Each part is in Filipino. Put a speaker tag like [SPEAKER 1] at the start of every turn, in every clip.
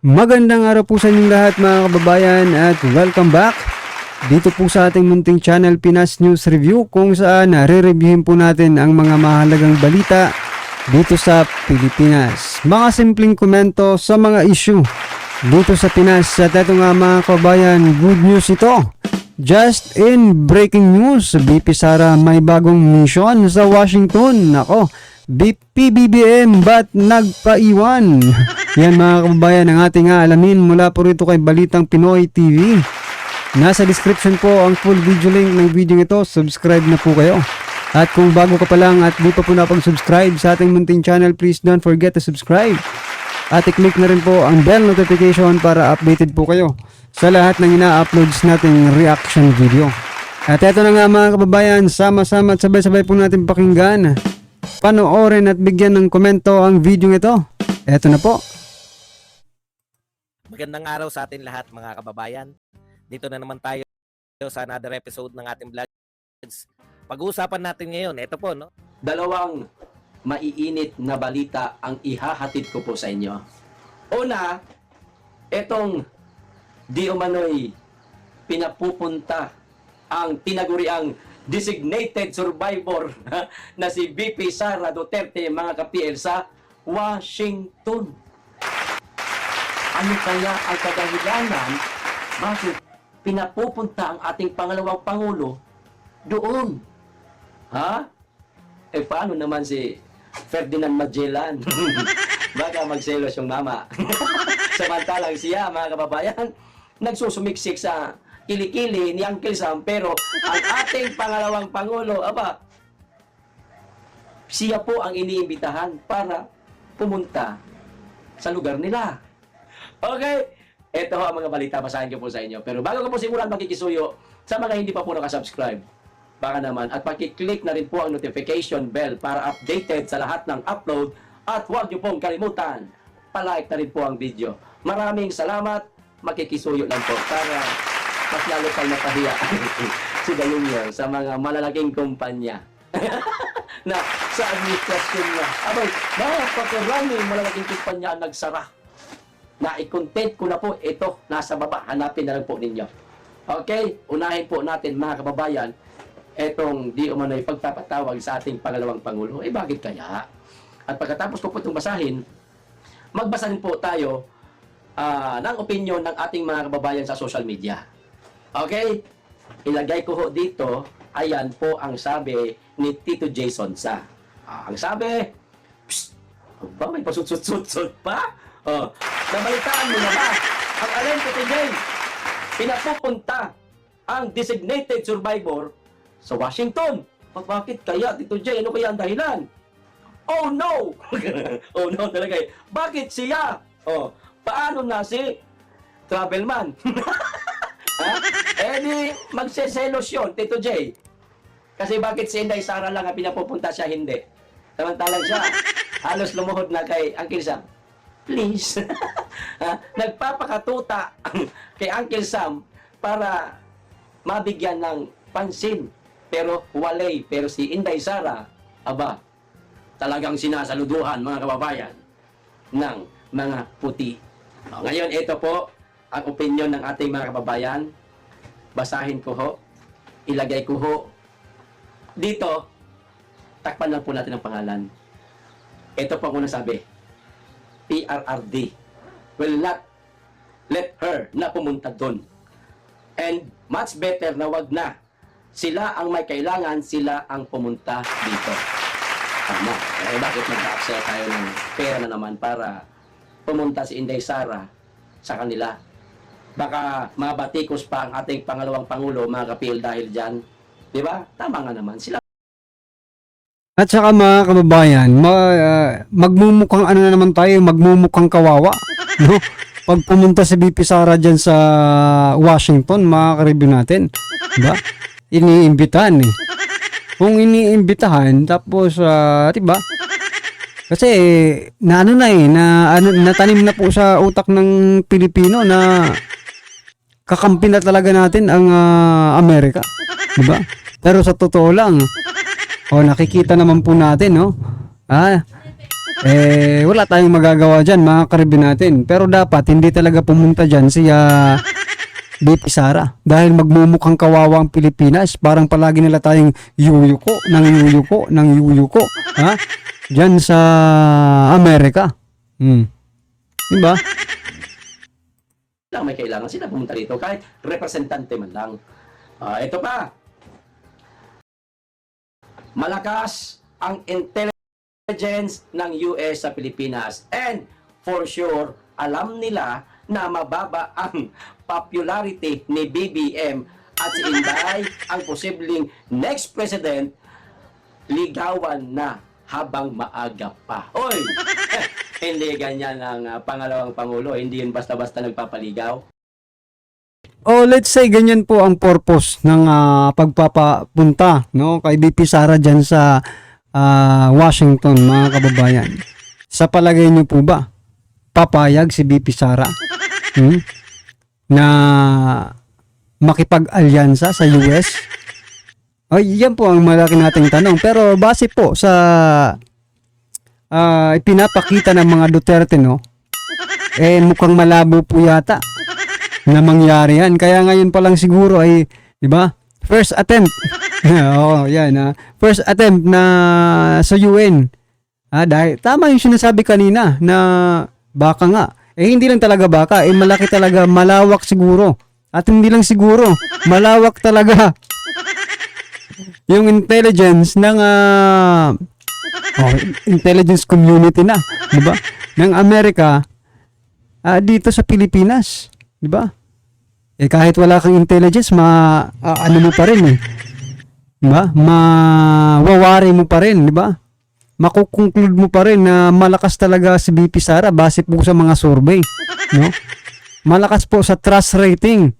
[SPEAKER 1] Magandang araw po sa inyong lahat mga kababayan at welcome back dito po sa ating munting channel Pinas News Review, kung saan re-reviewin po natin ang mga mahalagang balita dito sa Pilipinas. Mga simpleng komento sa mga issue dito sa Pinas. At ito nga mga kababayan, good news ito. Just in breaking news, BP Sara may bagong mission sa Washington. Nako, PBBM ba't nagpaiwan? Yan mga kababayan ang ating alamin mula po rito kay Balitang Pinoy TV. Nasa description po ang full video link ng video ito. Subscribe na po kayo. At kung bago ka pa lang at di pa po napag-subscribe sa ating munting channel, please don't forget to subscribe. At i-click na rin po ang bell notification para updated po kayo sa lahat ng ina-uploads nating reaction video. At eto na nga mga kababayan, sama-sama at sabay-sabay po natin pakinggan, panoorin at bigyan ng komento ang video ito. Eto na po.
[SPEAKER 2] Magandang araw sa atin lahat mga kababayan. Dito na naman tayo sa another episode ng ating vlogs. Pag-uusapan natin ngayon, ito po, no?
[SPEAKER 3] Dalawang maiinit na balita ang ihahatid ko po sa inyo. Una, etong di umano'y pinapupunta ang tinaguriang designated survivor na si BP Sara Duterte, mga ka-PL, sa Washington. Ano kaya ang kadahilanan bakit pinapupunta ang ating pangalawang Pangulo doon? Ha? Eh paano naman si Ferdinand Magellan? Baka magselos yung mama. Samantalang siya, mga kababayan, nagsusumiksik sa kilikili ni Uncle Sam, pero ang ating pangalawang Pangulo, siya po ang iniimbitahan para pumunta sa lugar nila. Okay, ito ho ang mga balita, basahin ko po sa inyo. Pero bago ko po simulan makikisuyo, sa mga hindi pa po nakasubscribe, baka naman, at pakiclick na rin po ang notification bell para updated sa lahat ng upload. At huwag niyo pong kalimutan, palike na rin po ang video. Maraming salamat, makikisuyo lang po para mas lalo pang napahiya si Junior sa mga malalaking kumpanya na sa administrasyon niya. Abay, napakaraming malalaking kumpanya ang nagsara. Na-i-content ko na po ito, nasa baba, hanapin na lang po ninyo. Okay, unahin po natin mga kababayan etong di umano'y pagpapatawag sa ating pangalawang Pangulo. Eh bakit kaya? At pagkatapos ko po itong basahin, magbasa rin po tayo ng opinion ng ating mga kababayan sa social media. Okay? Ilagay ko ho dito, ayan po ang sabi ni Tito Jason sa. Ang sabi, psst, ba, may pasut-sut-sut pa? Nabalitaan mo na ba? Ang alin ko tingin, pinapupunta ang designated survivor sa Washington. Bakit kaya, Tito J? Ano kaya ang dahilan? Oh no! Oh no talaga eh. Bakit siya? Paano na si Travelman? Ha? Eh di, magseselos yun, Tito J. Kasi bakit si Inday Sara lang ang pinapupunta siya, hindi? Samantalang siya, halos lumuhod na kay Uncle Sam. Please. Nagpapakatuta kay Uncle Sam para mabigyan ng pansin. Pero walay. Pero si Inday Sara, talagang sinasaluduhan mga kababayan ng mga puti. Ngayon, ito po ang opinion ng ating mga kababayan. Basahin ko ho. Ilagay ko ho. Dito, takpan lang po natin ang pangalan. Ito po ang unang sabi. PRRD will not let her na pumunta doon. And much better na wag na. Sila ang may kailangan, sila ang pumunta dito. Tama. Eh bakit mag-upsell tayo ng pera na naman para pumunta si Inday Sara sa kanila? Baka mabatikos pa ang ating pangalawang Pangulo, mga kapil, dahil dyan. Di ba? Tama nga naman. Sila.
[SPEAKER 1] At saka mga kababayan, magmumukhang ano na naman tayo, magmumukhang kawawa, no? Pag pumunta si BP Sara dyan sa Washington, mga ka-review natin, diba? Iniimbitahan eh. Kung iniimbitahan, tapos, diba? Kasi, natanim na po sa utak ng Pilipino na kakampi na talaga natin ang Amerika, diba? Pero sa totoo lang, nakikita naman po natin, no? Wala tayong magagawa dyan mga karibin natin. Pero dapat hindi talaga pumunta dyan si BP Sara. Dahil magmumukhang kawawa ang Pilipinas. Parang palagi nila tayong yuyuko. Ha? Dyan sa Amerika. Diba?
[SPEAKER 3] Lang may kailangan sila pumunta rito kahit representante man lang. Ito pa. Malakas ang intelligence ng US sa Pilipinas and for sure alam nila na mababa ang popularity ni BBM at si Inday ang posibleng next president ligawan na habang maaga pa. Oy! Hindi ganyan ang pangalawang pangulo, hindi yun basta-basta nagpapaligaw.
[SPEAKER 1] Let's say ganyan po ang purpose ng pagpapapunta, no, kay BP Sara dyan sa Washington, mga kababayan. Sa palagay niyo po ba, papayag si BP Sara na makipag-alyansa sa US? Yan po ang malaki nating tanong. Pero base po sa ipinapakita ng mga Duterte, no, mukhang malabo po yata na mangyari yan. Kaya ngayon pa lang siguro ay, di ba, first attempt. First attempt na sa UN. Dahil tama yung sinasabi kanina na baka nga. Hindi lang talaga baka, malaki talaga, malawak siguro. At hindi lang siguro, malawak talaga yung intelligence ng intelligence community na, di ba? Ng Amerika dito sa Pilipinas. Di ba? Kahit wala kang intelligence, ano mo pa rin Di ba? Mawawari mo pa rin, di ba? Makukonclude mo pa rin na malakas talaga si BP Sara base po sa mga survey, no? Malakas po sa trust rating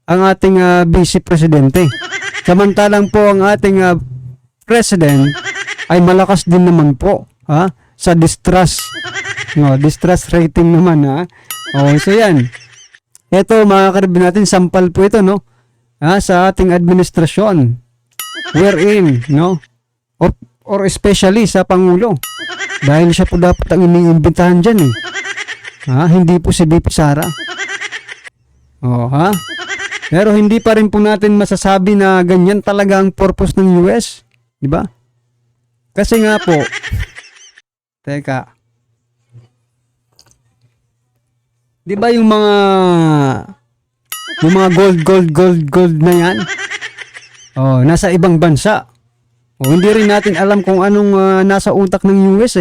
[SPEAKER 1] ang ating vice presidente. Samantalang po ang ating president ay malakas din naman po, sa distrust. No, distrust rating naman, so yan. Ito mga karibin natin, sampal po ito, no? Sa ating administrasyon. Wherein, no? Or especially sa Pangulo. Dahil siya po dapat ang iniimbitahan dyan, hindi po si BP Sara. Pero hindi pa rin po natin masasabi na ganyan talaga ang purpose ng US. Di ba? Kasi nga po, teka. Di ba yung mga gold na yan? Nasa ibang bansa. Hindi rin natin alam kung anong nasa utak ng US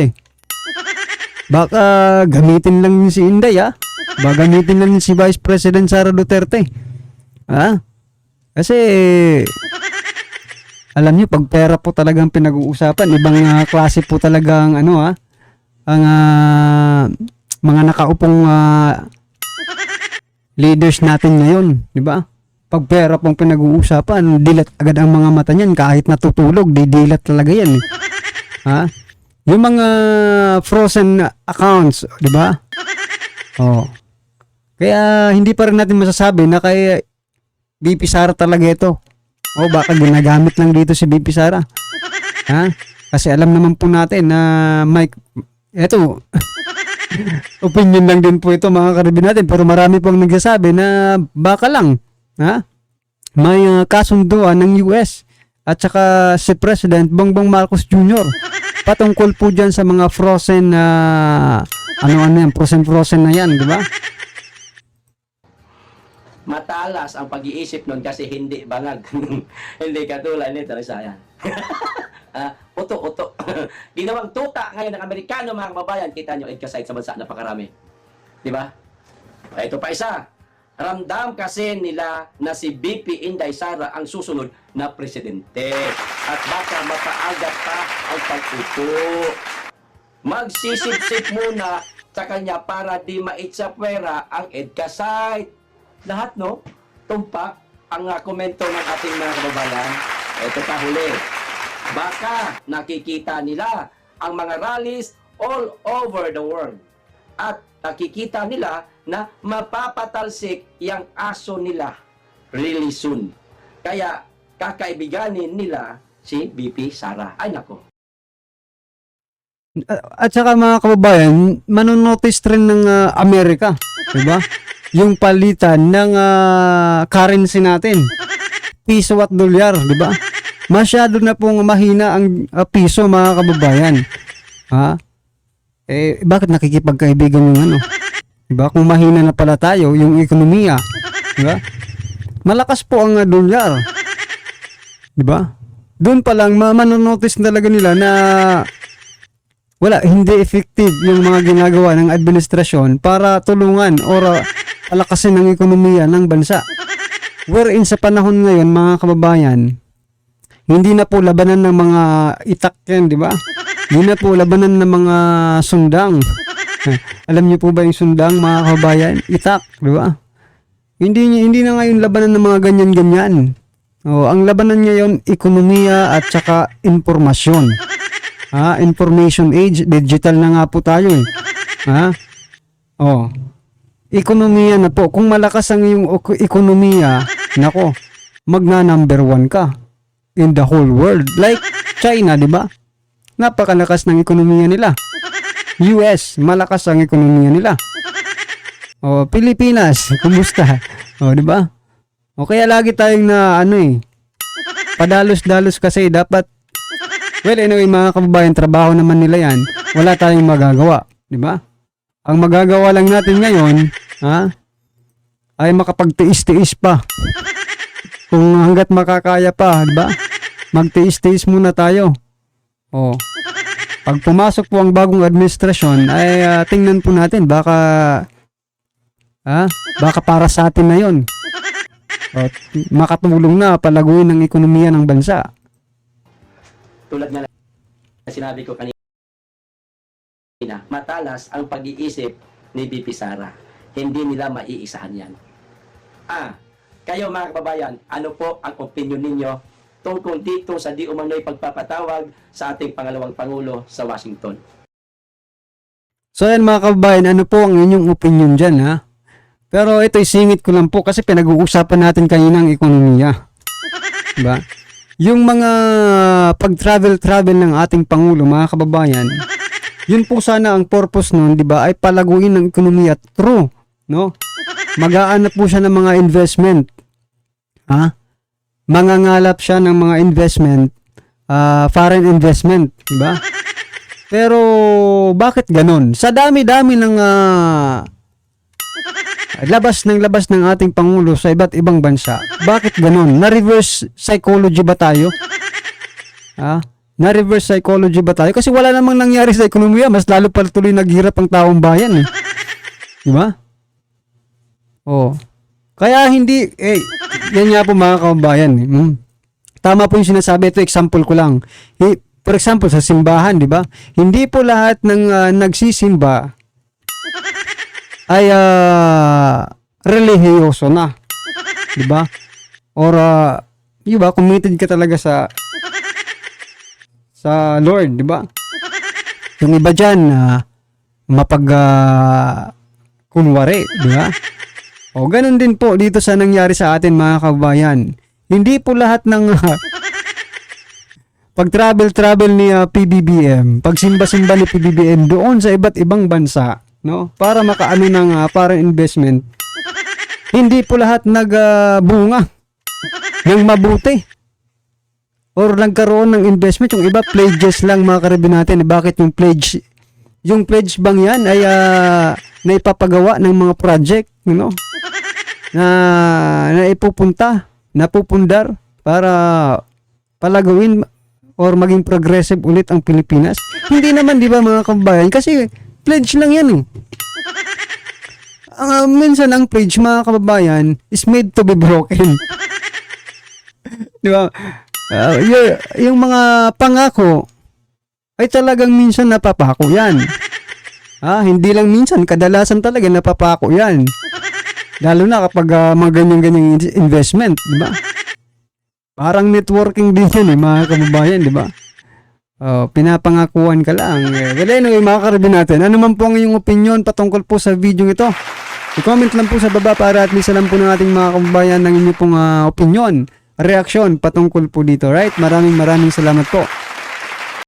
[SPEAKER 1] Baka gamitin lang si Inday, Baka gamitin lang si Vice President Sara Duterte. Kasi alam niyo, pag pera po talagang pinag-uusapan, ibang klase po talagang ang mga nakaupong leaders natin ngayon, di ba? Pag pera pong pinag-uusapan, dilat agad ang mga mata niyan, kahit natutulog, didilat talaga yan. Yung mga frozen accounts, di ba? Kaya hindi pa rin natin masasabi na kay BP Sara talaga ito. Baka ginagamit lang dito si BP Sara. Kasi alam naman po natin na eto, opinion lang din po ito mga karibin natin, pero marami pong nagsasabi na baka lang may kasunduan ng US at saka si President Bongbong Marcos Jr. patungkol po dyan sa mga frozen frozen na yan, di ba?
[SPEAKER 3] Matalas ang pag-iisip nun kasi hindi bangag. Hindi katulad nito, sayang. Uto. Ginawang tuta ngayon ng Amerikano, mga kababayan. Kita nyo, kahit sa bansa, napakarami. Di ba? Ito pa isa. Ramdam kasi nila na si BP Inday Sara ang susunod na presidente. At baka mapaaga pa ang pag-upo. Magsisip-sip muna sa kanya para di maitsapwera ang EDCA site. Lahat, no? Tumpak ang komento ng ating mga kababayan. Ito pa huli. Baka nakikita nila ang mga rallies all over the world. At nakikita nila na mapapatalsik yung aso nila really soon. Kaya kakaibiganin nila si BP Sara. Ay nako.
[SPEAKER 1] At saka mga kababayan, manonotice rin ng Amerika, 'di ba? Yung palitan ng currency natin. Piso at dolyar, 'di ba? Masyado na pong mahina ang piso, mga kababayan. Ha? Bakit nakikipagkaibigan yung ano? 'Di ba? Kung mahina na pala tayo yung ekonomiya, 'di ba? Malakas po ang dolyar. 'Di ba? Doon pa lang manonotice talaga nila na hindi effective yung mga ginagawa ng administrasyon para tulungan o palakasin ang ekonomiya ng bansa. Wherein sa panahon ngayon, mga kababayan, hindi na po labanan ng mga itak yan, di ba? Hindi na po labanan ng mga sundang. Alam niyo po ba yung sundang, mga kababayan? Itak, di ba? Hindi na ngayon labanan ng mga ganyan-ganyan. Ang labanan ngayon, ekonomiya at saka impormasyon. Information age, digital na nga po tayo eh. Ekonomiya na po. Kung malakas ang iyong ekonomiya, nako, magna number 1 ka in the whole world. Like China, di ba? Napakalakas ng ekonomiya nila. US, malakas ang ekonomiya nila. Pilipinas, kumusta? Di ba? Kaya lagi tayong padalos-dalos kasi dapat. Well, anyway, mga kababayan, trabaho naman nila yan. Wala tayong magagawa, di ba? Ang magagawa lang natin ngayon, ay makapagtiis-tiis pa. Kung hanggat makakaya pa, di ba? Magtiis-tiis muna tayo. Pag pumasok po ang bagong administrasyon, ay tingnan po natin, baka para sa atin na yon. Makatulong na palaguin ang ekonomiya ng bansa.
[SPEAKER 3] Tulad nga na sinabi ko kanina, matalas ang pag-iisip ni BP Sara. Hindi nila maiisahan yan. Kayo mga kababayan, ano po ang opinion ninyo tungkol dito sa di umano'y pagpapatawag sa ating pangalawang Pangulo sa Washington?
[SPEAKER 1] So yan mga kababayan, ano po ang inyong opinion dyan, ha? Pero ito isingit ko lang po kasi pinag-uusapan natin kanina ang ekonomiya. Diba? Yung mga pag-travel ng ating Pangulo, mga kababayan, yun po sana ang purpose nun, di ba, ay palaguin ng ekonomiya. True, no? Mag-aanap po siya ng mga investment. Mangangalap siya ng mga investment, foreign investment, di ba? Pero, bakit ganon? Sa dami-dami ng labas ng ating Pangulo sa iba't ibang bansa. Bakit ganon? Na-reverse psychology ba tayo? Na-reverse psychology ba tayo? Kasi wala namang nangyari sa ekonomiya. Mas lalo pa tuloy naghirap ang taong bayan. Di ba? Kaya hindi, yan nga po mga kababayan. Tama po yung sinasabi. Ito, example ko lang. For example, sa simbahan, di ba? Hindi po lahat ng nagsisimba ay relihiyoso na. Di ba? Or, di ba, committed ka talaga sa Lord, di ba? Yung iba dyan, kunwari, di ba? Ganun din po dito sa nangyari sa atin, mga kababayan. Hindi po lahat ng pag-travel ni PBBM, pagsimba-simba ni PBBM doon sa iba't ibang bansa, no? Para makaano ng foreign investment. Hindi po lahat nagbunga ng mabuti or nagkaroon ng investment. Yung iba pledges lang, mga karibin natin. Bakit yung pledge? Yung pledge bang yan ay naipapagawa ng mga project, na napupundar para palaguin or maging progressive ulit ang Pilipinas? Hindi naman, di ba, mga kababayan? Kasi pledge lang yan eh. Minsan ang pledge, mga kababayan, is made to be broken. Di ba? Yung mga pangako ay talagang minsan napapako yan. Hindi lang minsan, kadalasan talaga napapako yan. Lalo na kapag mga ganyan-ganyang investment, di ba? Parang networking din yan mga kababayan, di ba? Pinapangakuan ka lang. Well, anyway, mga karibin natin, ano man po ang iyong opinion patungkol po sa video ito? I-comment lang po sa baba para at least alam po ng ating mga kababayan ng inyong pong opinion, reaksyon patungkol po dito, right? Maraming salamat po.